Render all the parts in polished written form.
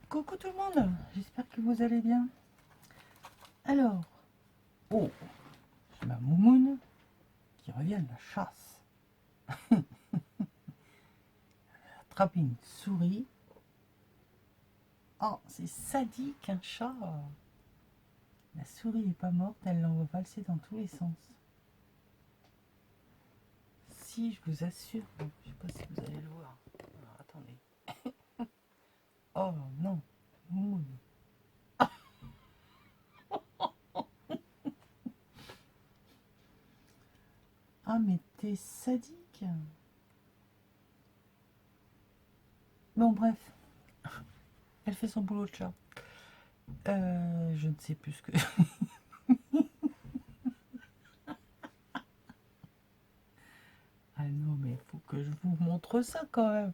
Coucou tout le monde, j'espère que vous allez bien. Alors, oh, c'est ma moumoune qui revient de la chasse. Elle a attrapé une souris. Oh, c'est sadique un chat. La souris n'est pas morte, elle l'envoie valser dans tous les sens. Si, je vous assure, je ne sais pas si vous allez le voir. Alors, attendez. Oh non, moumoune. Ah mais t'es sadique. Bon bref, elle fait son boulot de chat. Je ne sais plus ce que... Ah non mais il faut que je vous montre ça quand même.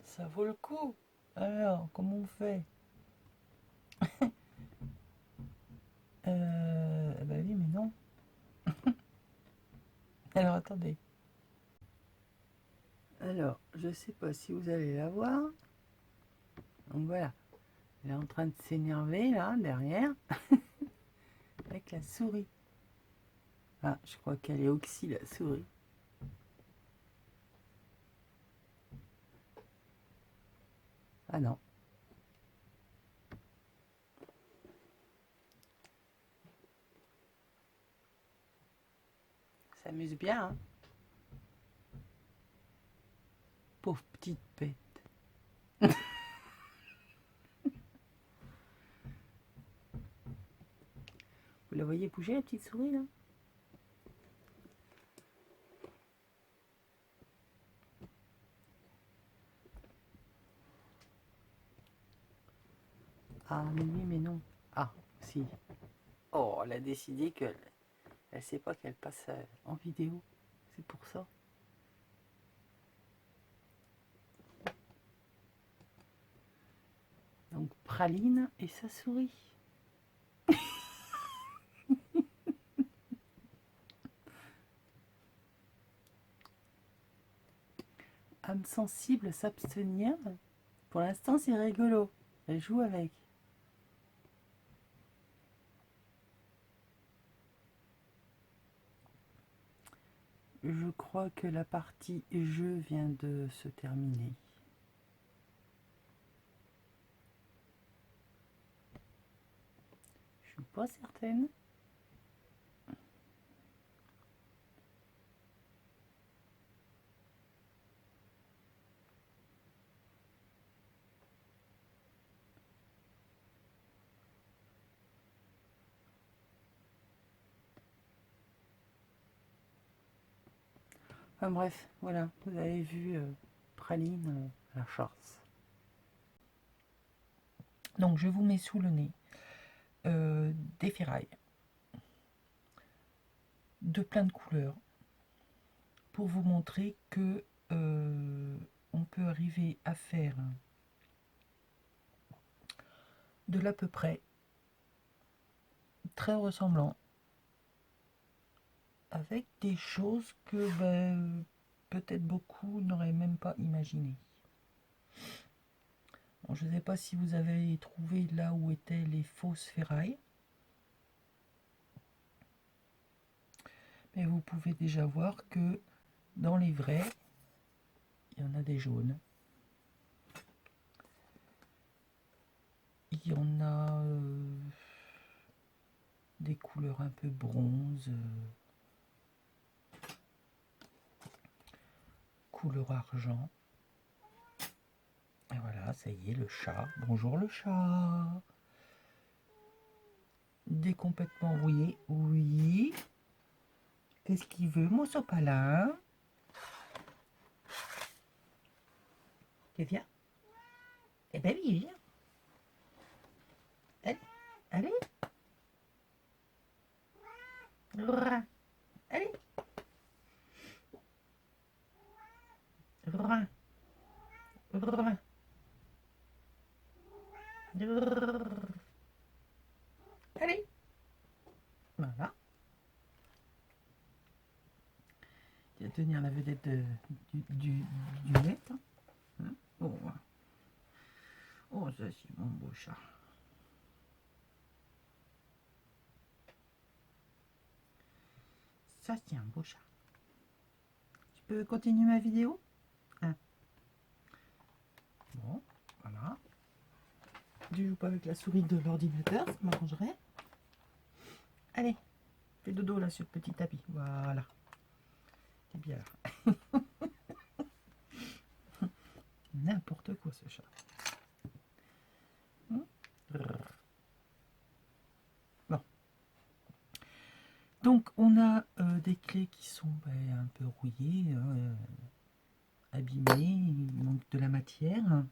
Ça vaut le coup. Alors, comment on fait? Bah oui mais non. Alors attendez. Alors, je sais pas si vous allez la voir. Donc voilà. Elle est en train de s'énerver là, derrière. Avec la souris. Ah, je crois qu'elle est oxy la souris. Ah non. Ça s'amuse bien, hein. Pauvre petite bête. Vous la voyez bouger la petite souris là? Ah mais oui mais non. Ah si. Oh, elle a décidé qu'elle elle sait pas qu'elle passe en vidéo. C'est pour ça. Donc Praline et sa souris. Âme sensible s'abstenir. Pour l'instant c'est rigolo. Elle joue avec. Je crois que la partie jeu vient de se terminer. Je suis pas certaine. Enfin bref, voilà, vous avez vu Praline à la chasse. Donc je vous mets sous le nez des ferrailles de plein de couleurs pour vous montrer que on peut arriver à faire de l'à peu près très ressemblant avec des choses que peut-être beaucoup n'auraient même pas imaginé. Bon, je ne sais pas si vous avez trouvé là où étaient les fausses ferrailles, mais vous pouvez déjà voir que dans les vrais, il y en a des jaunes. Il y en a des couleurs un peu bronze, couleur argent. Et voilà, ça y est, le chat. Bonjour le chat. dés complètement rouillés. Oui. Qu'est-ce qu'il veut, mon sopalin? Tu viens? Eh ben oui, viens. Allez, allez. Rrr. Allez. Rrr. Rrr. Rrr. Allez. Voilà. Tu vas tenir la vedette du net. Hein? Oh. Oh, ça c'est mon beau chat. Ça c'est un beau chat. Tu peux continuer ma vidéo? Hein? Bon, voilà. Tu joues pas avec la souris de l'ordinateur, ça m'arrangerait. Allez, fais dodo là sur le petit tapis. Voilà. C'est bien là. N'importe quoi ce chat. Bon. Donc on a des clés qui sont un peu rouillées, abîmées, il manque de la matière.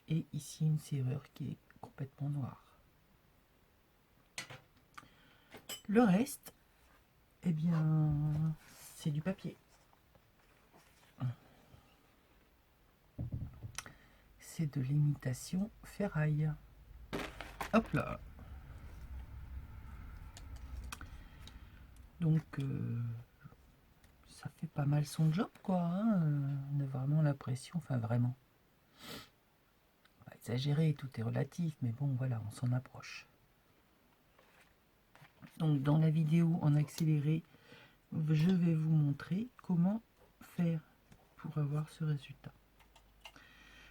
Et ici une serrure qui est complètement noire. Le reste, eh bien, c'est du papier. C'est de l'imitation ferraille. Hop là. Donc, ça fait pas mal son job, quoi. Hein. On a vraiment l'impression, enfin vraiment. On va exagérer, tout est relatif, mais bon, voilà, on s'en approche. Donc, dans la vidéo en accéléré, je vais vous montrer comment faire pour avoir ce résultat.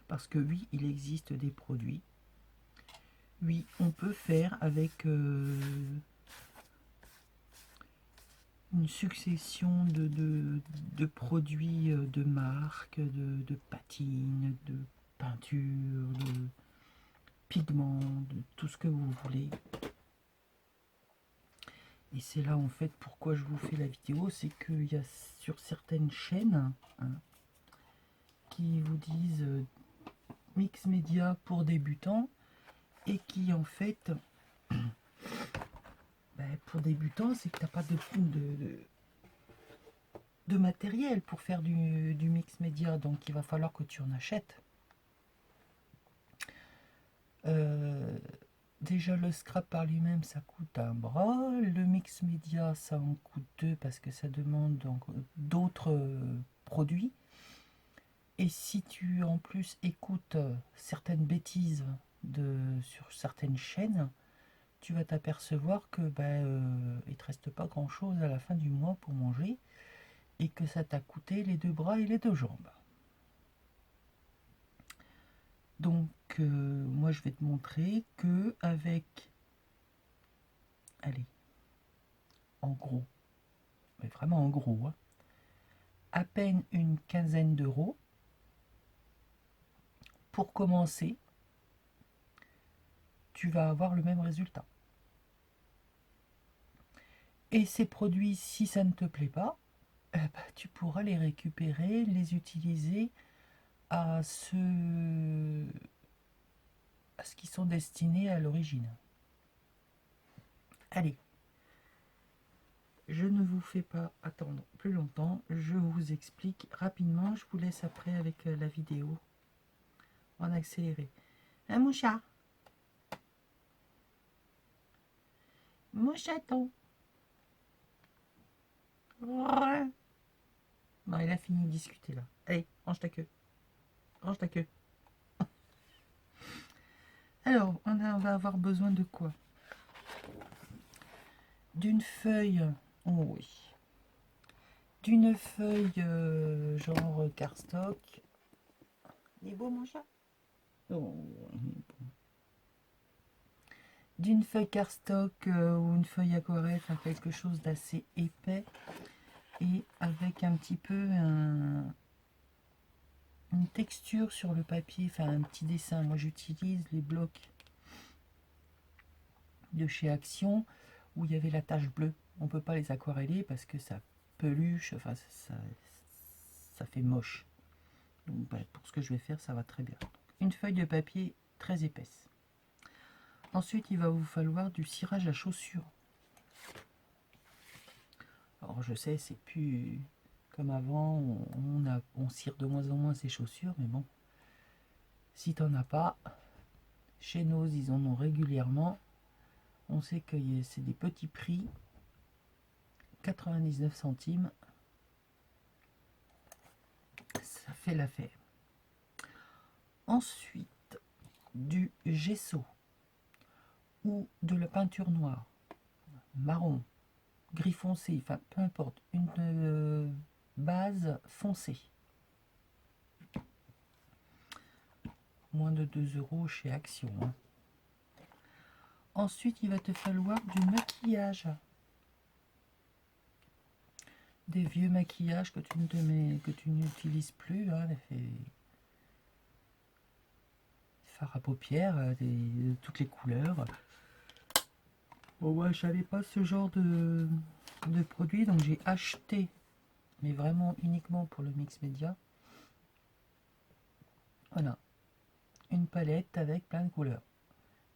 Parce que oui, il existe des produits. Oui, on peut faire avec une succession de produits de marque, de patines, de peinture, de pigments, de tout ce que vous voulez. Et c'est là en fait pourquoi je vous fais la vidéo, c'est qu'il y a sur certaines chaînes qui vous disent mix média pour débutants et qui en fait pour débutants c'est que t'as pas de matériel pour faire du mix média, donc il va falloir que tu en achètes. Déjà le scrap par lui-même ça coûte un bras, le mix média ça en coûte deux parce que ça demande donc d'autres produits. Et si tu en plus écoutes certaines bêtises sur certaines chaînes, tu vas t'apercevoir que il te reste pas grand chose à la fin du mois pour manger et que ça t'a coûté les deux bras et les deux jambes. Donc moi je vais te montrer que avec, allez, en gros, mais vraiment en gros, à peine une quinzaine d'euros pour commencer, tu vas avoir le même résultat. Et ces produits, si ça ne te plaît pas, tu pourras les récupérer, les utiliser à ce qui sont destinés à l'origine. Allez, je ne vous fais pas attendre plus longtemps, je vous explique rapidement, je vous laisse après avec la vidéo en accéléré. Un mouchard. Mouchaton. Non, il a fini de discuter là. Allez, range ta queue. Range ta queue. Alors, on va avoir besoin de quoi? D'une feuille. Oh oui. D'une feuille genre cardstock. Il est beau mon chat? Oh, d'une feuille cardstock ou une feuille aquarelle, enfin quelque chose d'assez épais et avec un petit peu une texture sur le papier, enfin un petit dessin. Moi j'utilise les blocs de chez Action où il y avait la tache bleue. On ne peut pas les aquareller parce que ça peluche, enfin ça fait moche. Donc bah, pour ce que je vais faire, ça va très bien. Donc, une feuille de papier très épaisse. Ensuite, il va vous falloir du cirage à chaussures. Alors je sais, c'est plus comme avant, on cire de moins en moins ses chaussures, mais bon, si t'en as pas, chez nous, ils en ont régulièrement. On sait que c'est des petits prix, 99 centimes, ça fait l'affaire. Ensuite, du gesso ou de la peinture noire, marron, gris foncé, enfin peu importe, une base foncée. Moins de 2 € chez Action. Hein. Ensuite, il va te falloir du maquillage. Des vieux maquillages que tu n'utilises plus. Hein, les fards à paupières, de toutes les couleurs. Bon, ouais, je savais pas ce genre de produit, donc j'ai acheté, mais vraiment uniquement pour le mix média. Voilà, une palette avec plein de couleurs.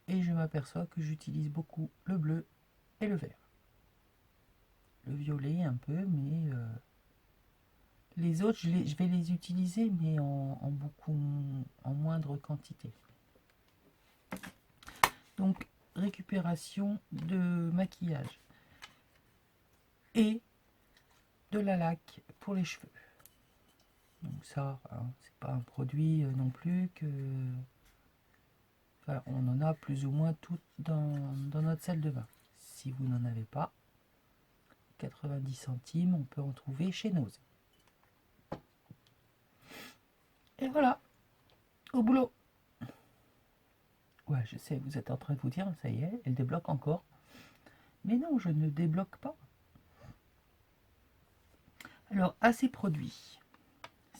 Et je m'aperçois que j'utilise beaucoup le bleu et le vert. Le violet un peu, mais les autres, je vais les utiliser, mais en moindre quantité. Donc, récupération de maquillage et de la laque pour les cheveux. Donc ça, hein, c'est pas un produit non plus que... Enfin, on en a plus ou moins tout dans notre salle de bain. Si vous n'en avez pas, 90 centimes, on peut en trouver chez Nose. Et voilà, au boulot. Ouais, je sais, vous êtes en train de vous dire, ça y est, elle débloque encore. Mais non, je ne débloque pas. Alors, à ces produits,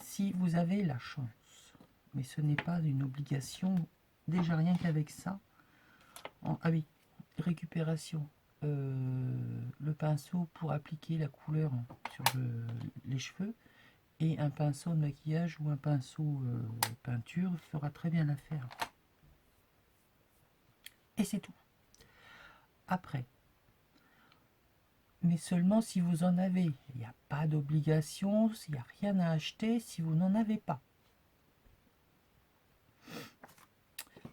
si vous avez la chance, mais ce n'est pas une obligation, déjà rien qu'avec ça. Ah oui, récupération. Le pinceau pour appliquer la couleur sur les cheveux et un pinceau de maquillage ou un pinceau peinture fera très bien l'affaire. Et c'est tout. Après, mais seulement si vous en avez. Il n'y a pas d'obligation, il n'y a rien à acheter si vous n'en avez pas.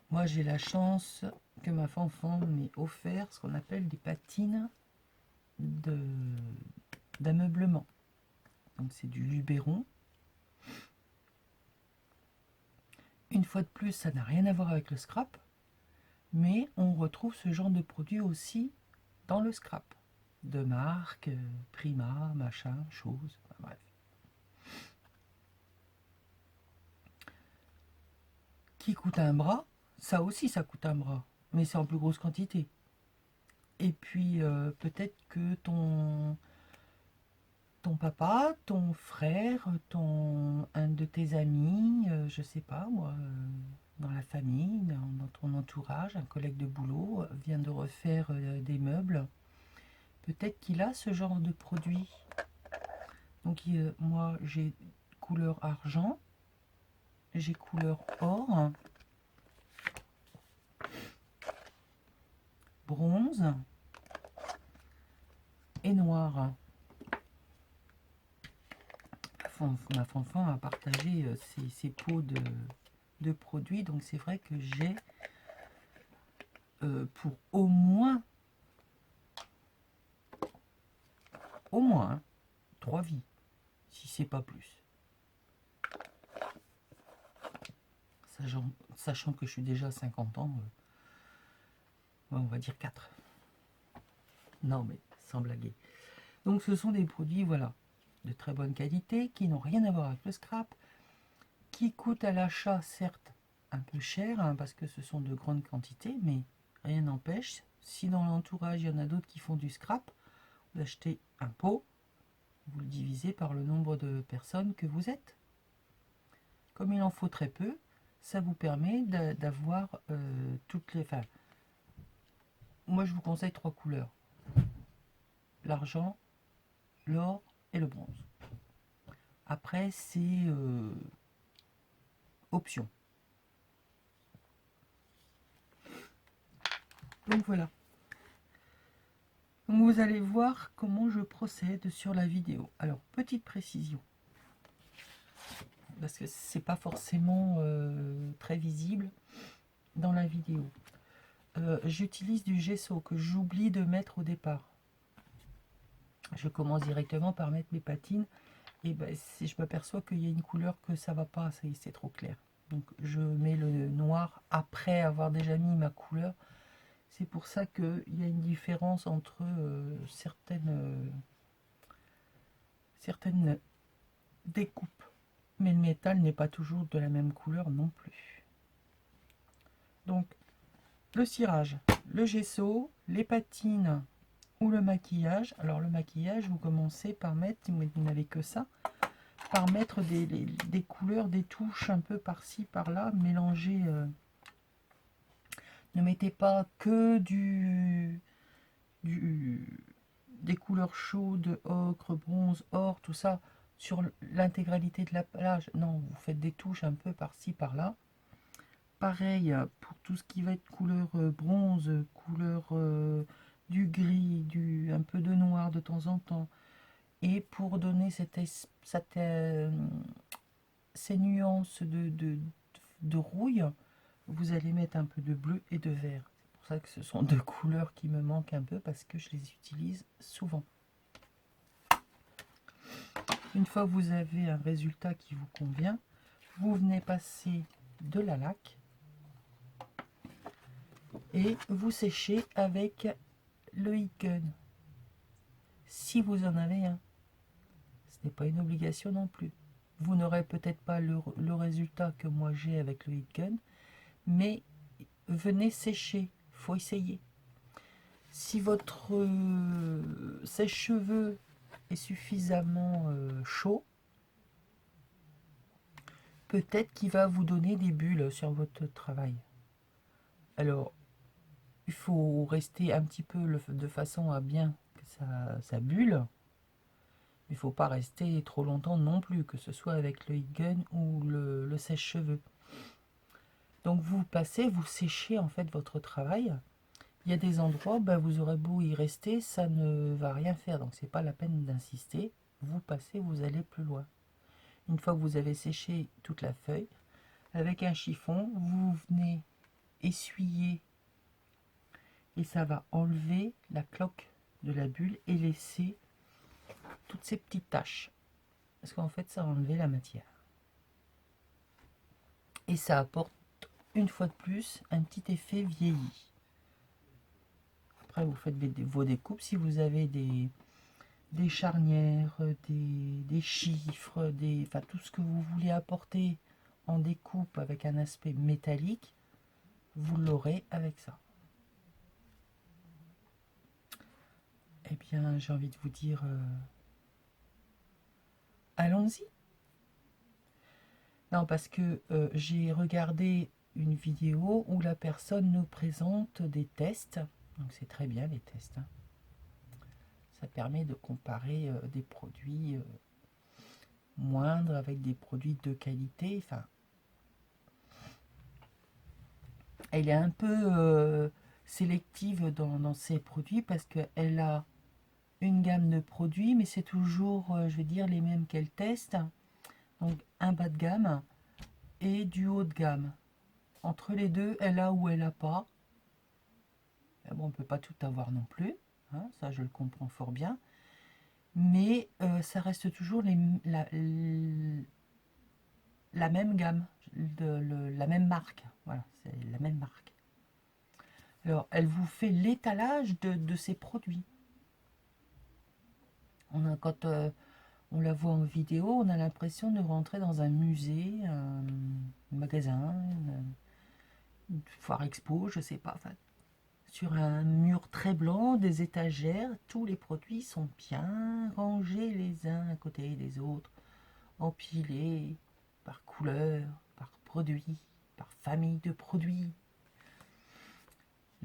Moi, j'ai la chance que ma fanfan m'ait offert ce qu'on appelle des patines d'ameublement. Donc c'est du Luberon. Une fois de plus, ça n'a rien à voir avec le scrap, mais on retrouve ce genre de produit aussi dans le scrap. De marque, Prima, machin, chose, enfin, bref. Qui coûte un bras, ça aussi ça coûte un bras, mais c'est en plus grosse quantité. Et puis peut-être que ton papa, ton frère, un de tes amis, je sais pas moi, dans la famille, dans ton entourage, un collègue de boulot vient de refaire des meubles. Peut-être qu'il a ce genre de produit. Donc moi j'ai couleur argent, j'ai couleur or, bronze et noir. Ma fanfan a partagé ses pots de produits, donc c'est vrai que j'ai pour au moins 3 vies, si c'est pas plus. Sachant que je suis déjà à 50 ans, on va dire 4. Non mais sans blaguer. Donc ce sont des produits, voilà, de très bonne qualité, qui n'ont rien à voir avec le scrap, qui coûtent à l'achat certes un peu cher, hein, parce que ce sont de grandes quantités, mais rien n'empêche, si dans l'entourage il y en a d'autres qui font du scrap, vous achetez un pot, vous le divisez par le nombre de personnes que vous êtes. Comme il en faut très peu, ça vous permet d'avoir toutes les... Enfin, moi je vous conseille 3 couleurs. L'argent, l'or et le bronze. Après, c'est option. Donc voilà. Donc vous allez voir comment je procède sur la vidéo. Alors, petite précision. Parce que c'est pas forcément très visible dans la vidéo. J'utilise du gesso que j'oublie de mettre au départ. Je commence directement par mettre mes patines. Et ben, si je m'aperçois qu'il y a une couleur que ça va pas, ça y est, c'est trop clair. Donc je mets le noir après avoir déjà mis ma couleur. C'est pour ça qu'il y a une différence entre certaines découpes. Mais le métal n'est pas toujours de la même couleur non plus. Donc le cirage, le gesso, les patines ou le maquillage. Alors le maquillage, vous commencez par mettre, si vous n'avez que ça, par mettre des couleurs, des touches un peu par-ci, par-là, mélanger. Ne mettez pas que des couleurs chaudes, ocre, bronze, or, tout ça, sur l'intégralité de la plage. Non, vous faites des touches un peu par-ci, par-là. Pareil pour tout ce qui va être couleur bronze, couleur du gris, un peu de noir de temps en temps. Et pour donner ces nuances de rouille, vous allez mettre un peu de bleu et de vert. C'est pour ça que ce sont deux couleurs qui me manquent un peu parce que je les utilise souvent. Une fois que vous avez un résultat qui vous convient, vous venez passer de la laque et vous séchez avec le heat gun. Si vous en avez un, ce n'est pas une obligation non plus. Vous n'aurez peut-être pas le résultat que moi j'ai avec le heat gun, mais venez sécher, faut essayer. Si votre sèche-cheveux est suffisamment chaud, peut-être qu'il va vous donner des bulles sur votre travail. Alors, il faut rester un petit peu de façon à bien que ça bulle. Il ne faut pas rester trop longtemps non plus, que ce soit avec le heat gun ou le sèche-cheveux. Donc vous passez, vous séchez en fait votre travail. Il y a des endroits, ben, vous aurez beau y rester, ça ne va rien faire. Donc c'est pas la peine d'insister. Vous passez, vous allez plus loin. Une fois que vous avez séché toute la feuille, avec un chiffon, vous venez essuyer et ça va enlever la cloque de la bulle et laisser toutes ces petites taches. Parce qu'en fait, ça va enlever la matière. Et ça apporte, une fois de plus, un petit effet vieilli. Après, vous faites vos découpes. Si vous avez des charnières, des chiffres, enfin, tout ce que vous voulez apporter en découpe avec un aspect métallique, vous l'aurez avec ça. Eh bien, j'ai envie de vous dire, allons-y. Non, parce que j'ai regardé une vidéo où la personne nous présente des tests. Donc c'est très bien les tests. Hein. Ça permet de comparer des produits moindres avec des produits de qualité. Enfin, elle est un peu sélective dans ses produits parce qu'elle a une gamme de produits, mais c'est toujours, je vais dire, les mêmes qu'elle teste. Donc un bas de gamme et du haut de gamme. Entre les deux, elle a ou elle n'a pas. Bon, on ne peut pas tout avoir non plus, hein, ça je le comprends fort bien. Mais ça reste toujours la même gamme, la même marque. Voilà, c'est la même marque. Alors, elle vous fait l'étalage de ses produits. Quand on la voit en vidéo, on a l'impression de rentrer dans un musée, un magasin, une foire expo, je sais pas. Enfin, sur un mur très blanc, des étagères, tous les produits sont bien rangés les uns à côté des autres, empilés par couleur, par produit, par famille de produits.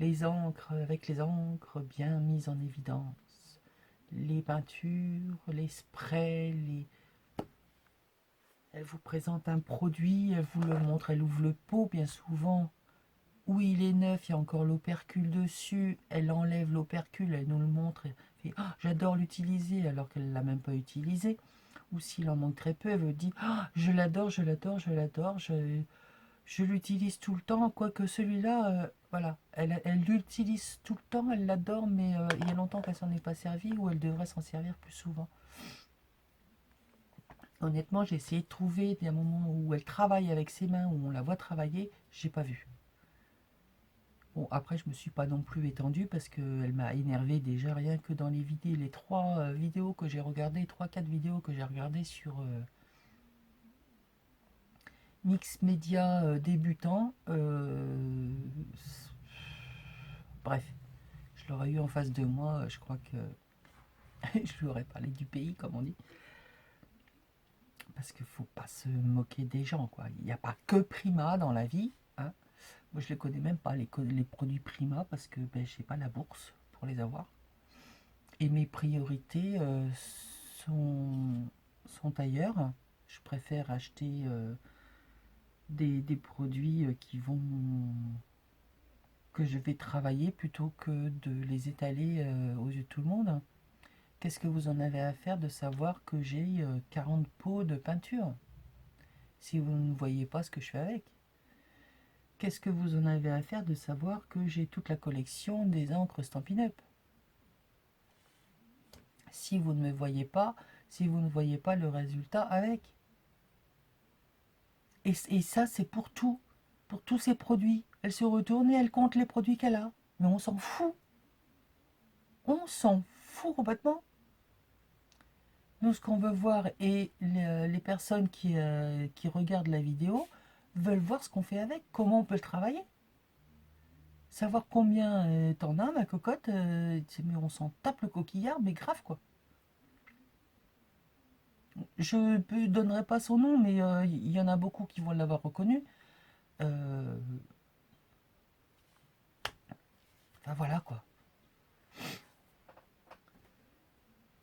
les encres, avec les encres bien mises en évidence, les peintures, les sprays, elle vous présente un produit, elle vous le montre, elle ouvre le pot bien souvent. Où il est neuf, il y a encore l'opercule dessus, elle enlève l'opercule, elle nous le montre, elle fait ah, j'adore l'utiliser alors qu'elle ne l'a même pas utilisé. Ou s'il en manque très peu, elle vous dit ah, je l'adore, je l'adore, je l'adore, je l'utilise tout le temps, quoique celui-là, voilà, elle l'utilise tout le temps, elle l'adore, mais il y a longtemps qu'elle s'en est pas servie, ou elle devrait s'en servir plus souvent. Honnêtement, j'ai essayé de trouver des moments où elle travaille avec ses mains, où on la voit travailler, j'ai pas vu. Bon, après, je me suis pas non plus étendue parce qu'elle m'a énervé déjà rien que dans les vidéos, les 3 vidéos que j'ai regardées, 3-4 vidéos que j'ai regardées sur Mix Média débutant. Bref, je l'aurais eu en face de moi, je crois que je lui aurais parlé du pays, comme on dit. Parce qu'il faut pas se moquer des gens, quoi. Il n'y a pas que Prima dans la vie, hein. Moi, je les connais même pas, les produits Prima, parce que ben, je n'ai pas la bourse pour les avoir. Et mes priorités sont, sont ailleurs. Je préfère acheter des produits que je vais travailler plutôt que de les étaler aux yeux de tout le monde. Qu'est-ce que vous en avez à faire de savoir que j'ai 40 pots de peinture si vous ne voyez pas ce que je fais avec? Qu'est-ce que vous en avez à faire de savoir que j'ai toute la collection des encres Stampin' Up si vous ne me voyez pas, si vous ne voyez pas le résultat avec? Et ça, c'est pour tout, pour tous ces produits. Elle se retourne et elle compte les produits qu'elle a. Mais on s'en fout. On s'en fout complètement. Nous, ce qu'on veut voir, et les personnes qui regardent la vidéo veulent voir ce qu'on fait avec, comment on peut le travailler. Savoir combien t'en as, ma cocotte, mais on s'en tape le coquillard, mais grave quoi. Je ne donnerai pas son nom, mais il y en a beaucoup qui vont l'avoir reconnu. Euh, Enfin voilà quoi.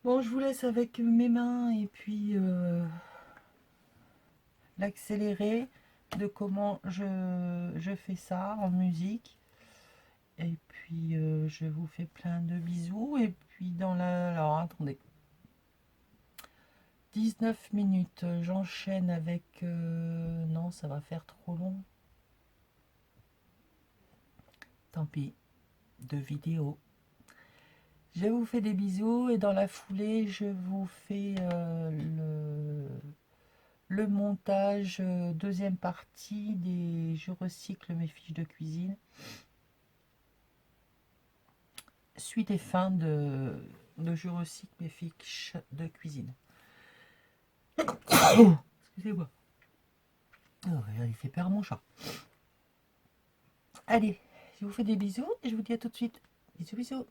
Bon, je vous laisse avec mes mains et puis l'accéléré de comment je fais ça en musique. Et puis je vous fais plein de bisous. Et puis dans la... Alors attendez. 19 minutes. J'enchaîne avec... non, ça va faire trop long. Tant pis. 2 vidéos. Je vous fais des bisous et dans la foulée, je vous fais le montage, deuxième partie des Je recycle mes fiches de cuisine. Suite et fin de Je recycle mes fiches de cuisine. Excusez-moi. Oh, il fait peur à mon chat. Allez, je vous fais des bisous et je vous dis à tout de suite. Bisous, bisous.